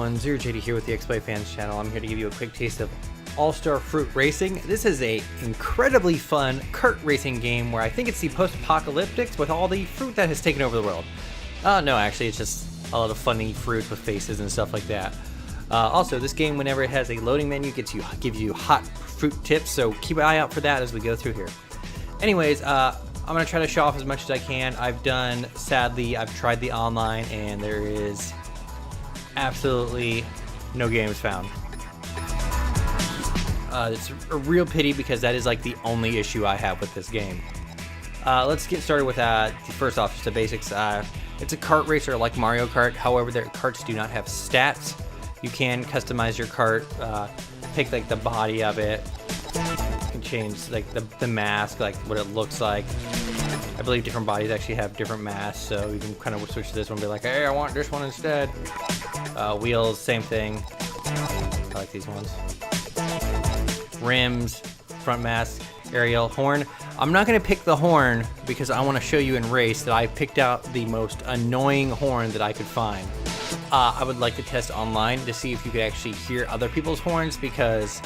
everyone, Zero JD here with the X-Play Fans channel. I'm here to give you a quick taste of All-Star Fruit Racing. This is a incredibly fun kart racing game where I think it's the post-apocalyptic with all the fruit that has taken over the world. No, actually, it's just a lot of funny fruit with faces and stuff like that. Also, this game, whenever it has a loading menu, gives you hot fruit tips, so keep an eye out for that as we go through here. Anyways, I'm going to try to show off as much as I can. Sadly, I've tried the online, and there is absolutely no games found. It's a real pity because that is like the only issue I have with this game. Let's get started with first off, just the basics. It's a kart racer like Mario Kart. However, their karts do not have stats. You can customize your kart, pick like the body of it. You can change like the mask, like what it looks like. I believe different bodies actually have different masks, so you can kind of switch to this one and be like, hey, I want this one instead. Wheels, same thing. I like these ones. Rims, front mask, aerial, horn. I'm not going to pick the horn because I want to show you in race that I picked out the most annoying horn that I could find. I would like to test online to see if you could actually hear other people's horns because,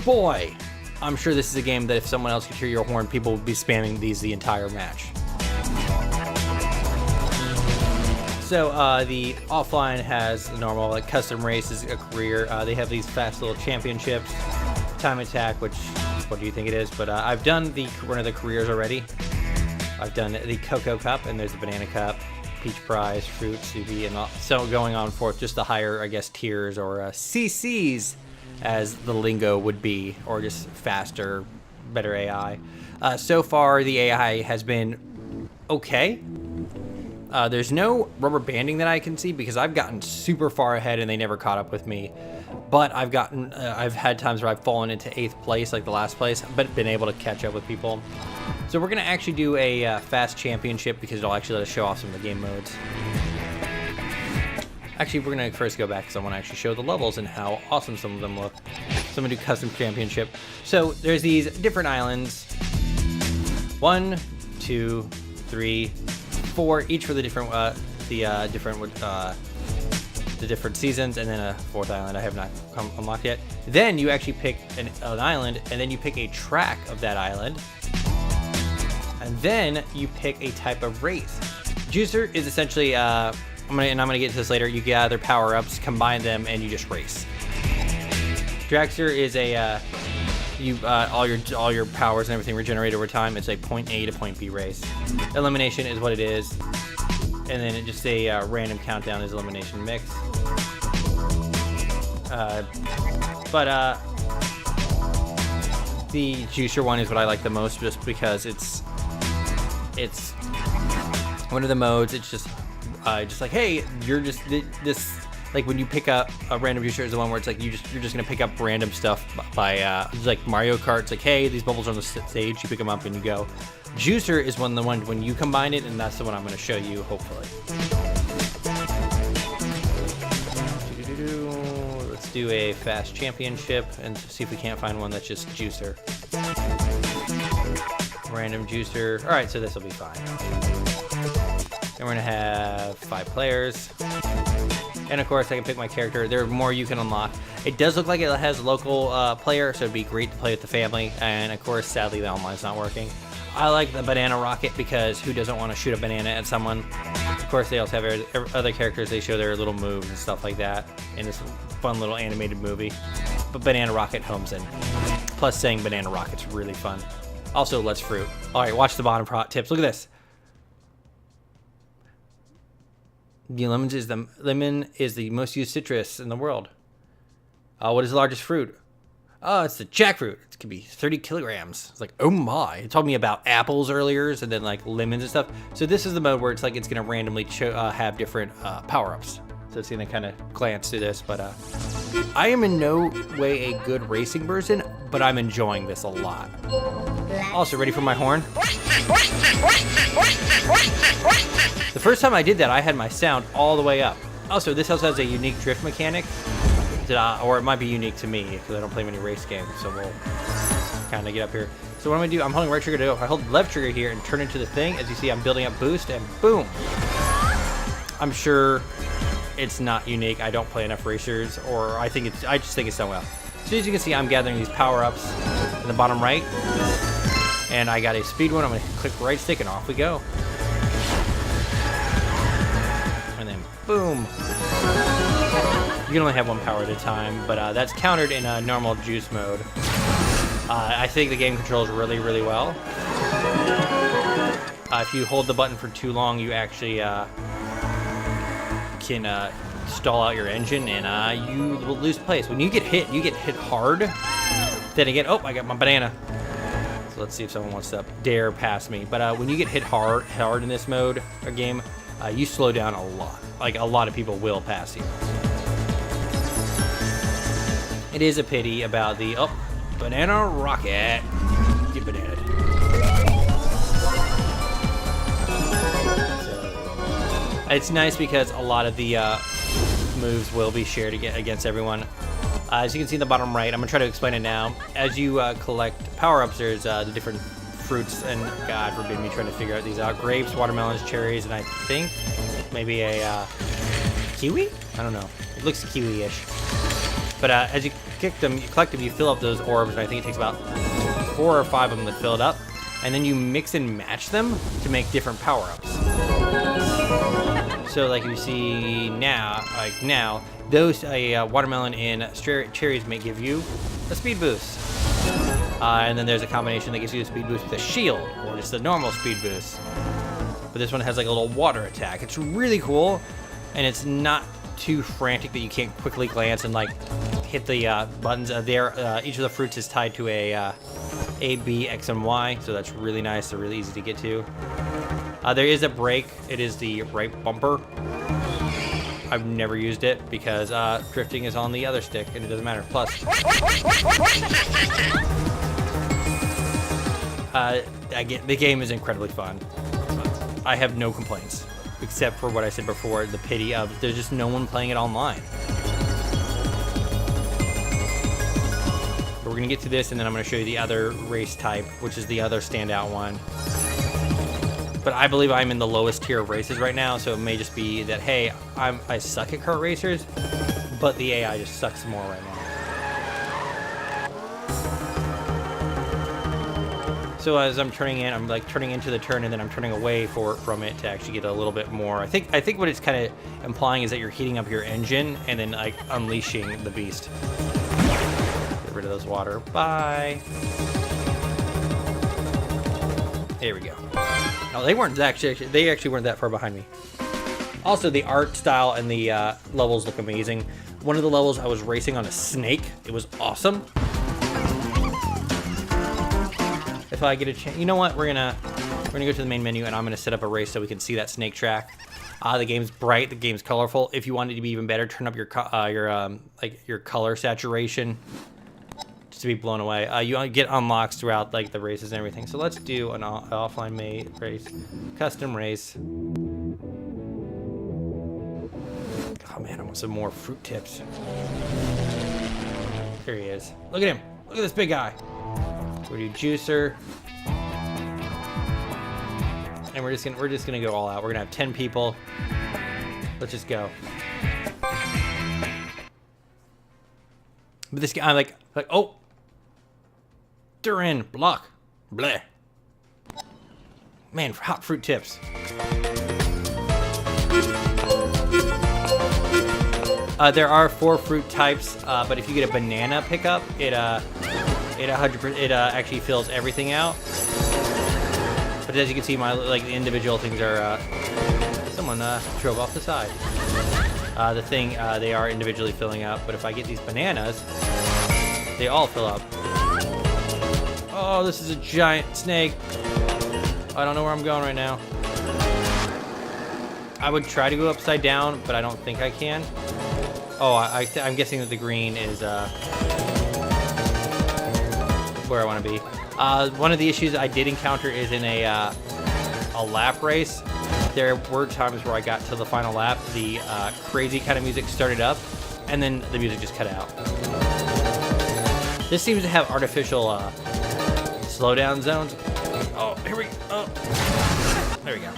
boy, I'm sure this is a game that if someone else could hear your horn, people would be spamming these the entire match. So the offline has the normal like custom races, a career. They have these fast little championships, time attack, which what do you think it is? But I've done one of the careers already. I've done the Cocoa Cup, and there's the Banana Cup, Peach Prize, Fruit, Subi, and all, so going on forth, just the higher, I guess, tiers or CCs, as the lingo would be, or just faster, better AI. So far, the AI has been okay. There's no rubber banding that I can see because I've gotten super far ahead and they never caught up with me. But I've had times where I've fallen into 8th place, like the last place, but been able to catch up with people. So we're going to actually do a fast championship because it'll actually let us show off some of the game modes. Actually, we're going to first go back because I want to actually show the levels and how awesome some of them look. So I'm going to do custom championship. So there's these different islands. 1, 2, 3, 4, each for the different different seasons, and then a 4th island I have not unlocked yet. Then you actually pick an island, and then you pick a track of that island, and then you pick a type of race. Juicer is essentially I'm gonna get into this later. You gather power-ups, combine them, and you just race. Dragster is a all your powers and everything regenerate over time. It's a point A to point B race. Elimination is what it is, and then it just a random countdown is elimination mix. The juicer one is what I like the most, just because it's one of the modes. It's just like, hey, you're just this. Like when you pick up a random juicer is the one where it's like you're just gonna pick up random stuff by like Mario Kart. It's like, hey, these bubbles are on the stage, you pick them up and you go. Juicer is the one when you combine it, and that's the one I'm gonna show you hopefully. Let's do a fast championship and see if we can't find one that's just juicer. Random juicer. All right, so this will be fine. And we're gonna have 5 players. And of course, I can pick my character. There are more you can unlock. It does look like it has a local player, so it'd be great to play with the family. And of course, sadly, the online's not working. I like the banana rocket because who doesn't want to shoot a banana at someone? Of course, they also have other characters. They show their little moves and stuff like that in this fun little animated movie. But banana rocket homes in. Plus, saying banana rocket's really fun. Also, let's fruit. All right, watch the bottom tips. Look at this. Lemon is the most used citrus in the world. What is the largest fruit? Oh, it's the jackfruit. It can be 30 kilograms. It's like, oh my. It told me about apples earlier, and then like lemons and stuff. So this is the mode where it's like it's going to randomly have different power-ups. So it's going to kind of glance through this, but I am in no way a good racing person, but I'm enjoying this a lot. Also, ready for my horn? The first time I did that, I had my sound all the way up. Also, this also has a unique drift mechanic, or it might be unique to me because I don't play many race games, so we'll kind of get up here. So what I'm going to do, I'm holding right trigger to go. I hold left trigger here and turn into the thing. As you see, I'm building up boost, and boom. I'm sure it's not unique. I don't play enough racers, or I just think it's done well. So as you can see, I'm gathering these power-ups in the bottom right, and I got a speed one. I'm gonna click right stick and off we go. And then boom. You can only have one power at a time, but that's countered in a normal juice mode. I think the game controls really, really well. If you hold the button for too long, you actually can stall out your engine, and you will lose place. When you get hit hard. Then again, oh, I got my banana. So let's see if someone wants to dare pass me. But when you get hit hard in this mode or game, you slow down a lot. Like, a lot of people will pass you. It is a pity about the, oh, banana rocket. Get banana. So, it's nice because a lot of the moves will be shared against everyone. As you can see in the bottom right, I'm going to try to explain it now. As you collect power-ups, there's the different fruits, and God forbid me trying to figure out these out. Grapes, watermelons, cherries, and I think maybe a kiwi? I don't know. It looks kiwi-ish. But as you collect them, you fill up those orbs, and I think it takes about 4 or 5 of them to fill it up. And then you mix and match them to make different power-ups. So like you see now, those watermelon and cherries may give you a speed boost. And then there's a combination that gives you a speed boost with a shield, or just a normal speed boost. But this one has like a little water attack. It's really cool, and it's not too frantic that you can't quickly glance and like hit the buttons. Each of the fruits is tied to a B, X, and Y, so that's really nice. They're really easy to get to. There is a brake. It is the right bumper. I've never used it because drifting is on the other stick, and it doesn't matter. Plus, the game is incredibly fun. I have no complaints, except for what I said before, the pity of there's just no one playing it online. But we're going to get to this, and then I'm going to show you the other race type, which is the other standout one. But I believe I'm in the lowest tier of races right now, so it may just be that, hey, I suck at kart racers, but the AI just sucks more right now. So as I'm turning in, I'm like turning into the turn, and then I'm turning away from it to actually get a little bit more. I think what it's kind of implying is that you're heating up your engine and then like unleashing the beast. Get rid of those water. Bye. There we go. No, they actually weren't that far behind me. Also, the art style and the levels look amazing. One of the levels I was racing on a snake. It was awesome. If I get a chance, you know what? We're gonna go to the main menu, and I'm gonna set up a race so we can see that snake track. The game's bright. The game's colorful. If you want it to be even better, turn up your color saturation. To be blown away. You get unlocks throughout like the races and everything. So let's do an offline made race, custom race. Oh man, I want some more fruit tips. Here he is. Look at him. Look at this big guy. We're gonna do juicer, and we're just gonna go all out. We're gonna have 10 people. Let's just go. But this guy, I'm like oh. Durian, block, bleh. Man, hot fruit tips. There are 4 fruit types, but if you get a banana pickup, it actually fills everything out. But as you can see, my the individual things are. Someone drove off the side. They are individually filling up. But if I get these bananas, they all fill up. Oh, this is a giant snake. I don't know where I'm going right now. I would try to go upside down, but I don't think I can. Oh, I'm guessing that the green is where I want to be. One of the issues I did encounter is in a lap race. There were times where I got to the final lap, the crazy kind of music started up, and then the music just cut out. This seems to have artificial slowdown zones. Oh, here we go. Oh. There we go.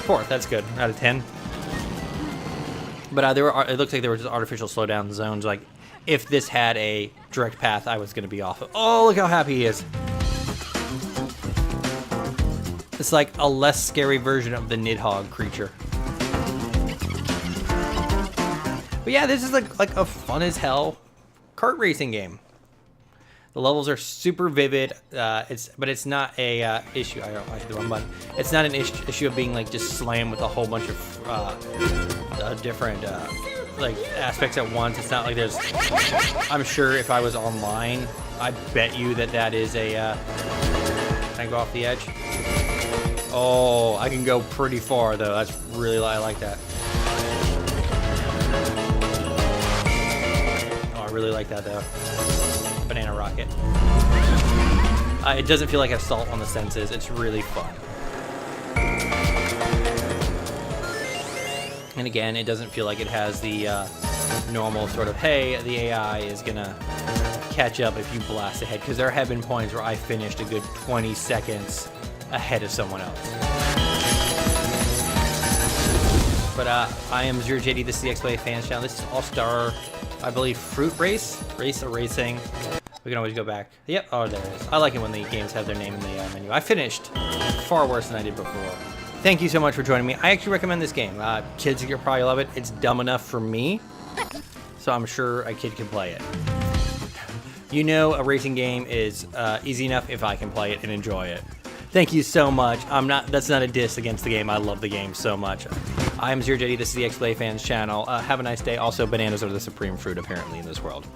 4th, that's good. Out of 10. But it looks like there were just artificial slowdown zones. Like, if this had a direct path, I was going to be off of. Oh, look how happy he is. It's like a less scary version of the Nidhogg creature. But yeah, this is like a fun as hell kart racing game. The levels are super vivid. But it's not a issue. I hit the wrong button. It's not an issue of being like just slammed with a whole bunch of different like aspects at once. It's not like there's. I'm sure if I was online, I bet you that is a. Can I go off the edge? Oh, I can go pretty far though. That's really, I like that. Oh, I really like that though. Banana rocket. It doesn't feel like assault on the senses. It's really fun. And again, it doesn't feel like it has the normal sort of, hey, the AI is gonna catch up if you blast ahead, because there have been points where I finished a good 20 seconds ahead of someone else. But I am ZeroJD, this is the X-Play Fans channel. This is All-Star, I believe, Fruit Race or Racing. We can always go back. Yep, oh, there it is. I like it when the games have their name in the menu. I finished far worse than I did before. Thank you so much for joining me. I actually recommend this game. Kids will probably love it. It's dumb enough for me, so I'm sure a kid can play it. You know, a racing game is easy enough if I can play it and enjoy it. Thank you so much. That's not a diss against the game. I love the game so much. I am ZeroJD. This is the X-Play Fans channel. Have a nice day. Also, bananas are the supreme fruit, apparently, in this world.